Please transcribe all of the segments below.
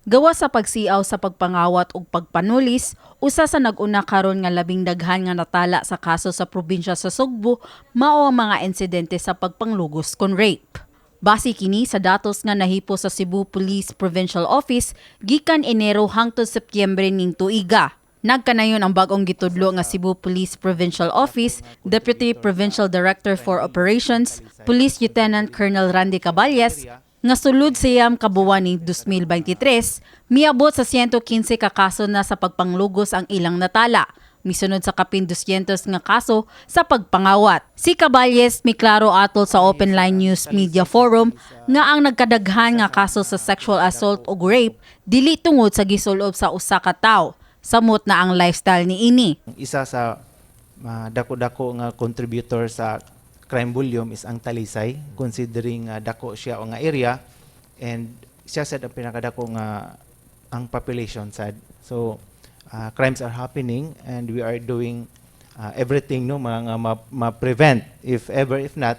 Gawa sa pagsiaw sa pagpangawat ug pagpanulis, usa sa nag-una karon nga labing daghan nga natala sa kaso sa probinsya sa Sugbo mao ang mga insidente sa pagpanglugos kon rape. Base kini sa datos nga nahipo sa Cebu Police Provincial Office gikan Enero hangtod Setyembre ning tuiga. Nagkanayon ang bagong gitudlo nga Cebu Police Provincial Office, Deputy Provincial Director for Operations, Police Lieutenant Colonel Randy Caballes, nga sulod siyam kabuwan ni 2023, miabot sa 115 ka kaso na sa pagpanglugos ang ilang natala, misunod sa kapin 200 nga kaso sa pagpangawat. Si Caballes miklaro atol sa Open Line News Media Forum nga ang nagkadaghan nga kaso sa sexual assault o rape dili tungod sa gisulob sa usa ka tawo, samot na ang lifestyle ni ini. Isa sa dako-dako nga contributor sa crime volume is ang Talisay, considering dako siya o nga area, and siya sad ang pinakadako nga ang population sad. So crimes are happening and we are doing everything no mga ma-prevent if not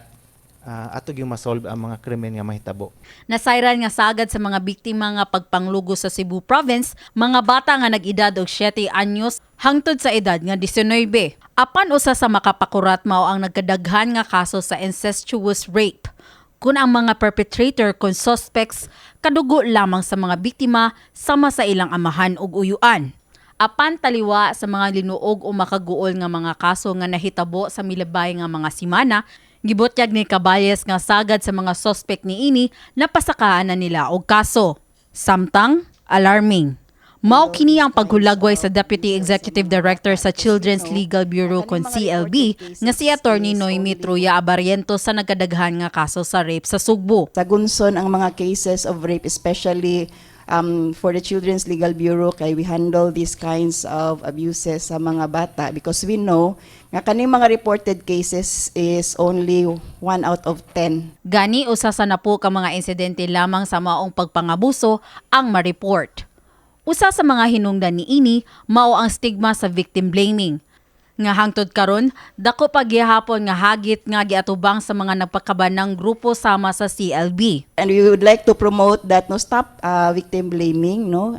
ato gyud ma-solve ang mga krimen nga mahitabo. Nasayran nga sagad sa mga biktima nga pagpanglugos sa Cebu Province, mga bata nga nag-edad og 7 anyos hangtod sa edad nga 19. Apan usa sa makapakurat mao ang nagkadaghan nga kaso sa incestuous rape, kun ang mga perpetrator kon suspects kadugo lamang sa mga biktima sama sa ilang amahan ug uyuan. Apan taliwa sa mga linuog o makaguol nga mga kaso nga nahitabo sa milabay nga mga simana, gibutyag ni Caballes nga sagad sa mga suspect ni ini napasakaan na nila og kaso. Samtang alarming. Mao kini ang paghulagway sa Deputy Executive Director sa Children's Legal Bureau kon CLB nga si Attorney Noemi Truya Abariento sa nagkadaghan nga kaso sa rape sa Sugbo. Sagunson ang mga cases of rape, especially for the Children's Legal Bureau, kay we handle these kinds of abuses sa mga bata because we know nga kaning mga reported cases is only 1 out of 10. Gani usa sa napo ka mga insidente lamang sa maong pagpangabuso ang ma-report. Usa sa mga hinungdan ni ini mao ang stigma sa victim blaming. Nga hangtod karon dako pa gihapon nga hagit nga giatubang sa mga nagpakabanang grupo sama sa CLB. And we would like to promote that no, stop victim blaming, no.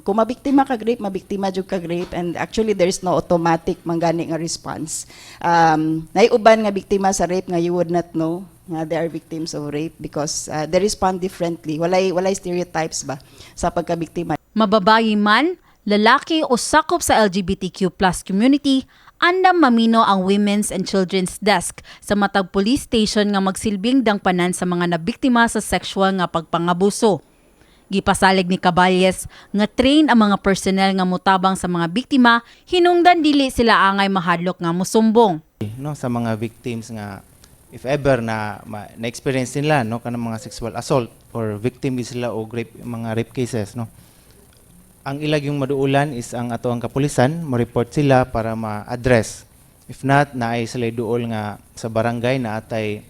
Kung mabiktima ka rape, mabiktima jud ka rape, and actually there is no automatic manggani nga response. Naiuban nga biktima sa rape nga you would not know nga they are victims of rape because they respond differently. Walay stereotypes ba sa pagkabiktima. Mababayi man, lalaki o sakop sa LGBTQ+ community, andam mamino ang Women's and Children's Desk sa matag police station nga magsilbing dangpanan sa mga nabiktima sa sexual nga pagpangabuso. Gipasalig ni Caballes nga train ang mga personnel nga mutabang sa mga biktima, hinungdan dili sila angay mahadlok nga musumbong. No, sa mga victims nga if ever na-experience nila no kanang mga sexual assault or victim sila og rape, mga rape cases no. Ang ilag yung maduulan is ang ato ang kapulisan, mo-report sila para ma-address. If not, naay sila duol nga sa barangay na atay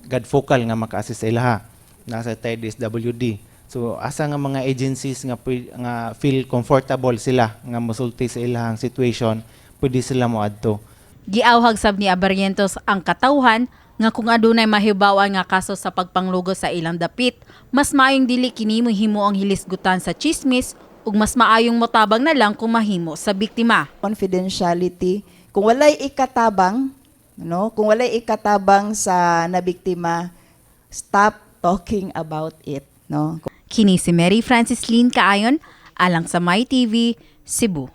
God focal nga maka-assist sa ilaha. Nasa tay DSWD. So asa nga mga agencies nga feel comfortable sila nga mosulti sa ilahang situation, pwede sila mo adto. Giawhag sab ni Abarientos ang katawhan nga kung adunay mahibawan nga kaso sa pagpanglugos sa ilang dapit, mas maayong dili kini mohimo ang hilisgutan sa chismis ug mas maayong motabang na lang kung mahimo sa biktima. Confidentiality, kung walay ikatabang, no, kung walay ikatabang sa nabiktima, stop talking about it, no. Kini si Mary Francis Lynn Kaayon, alang sa My TV, Cebu.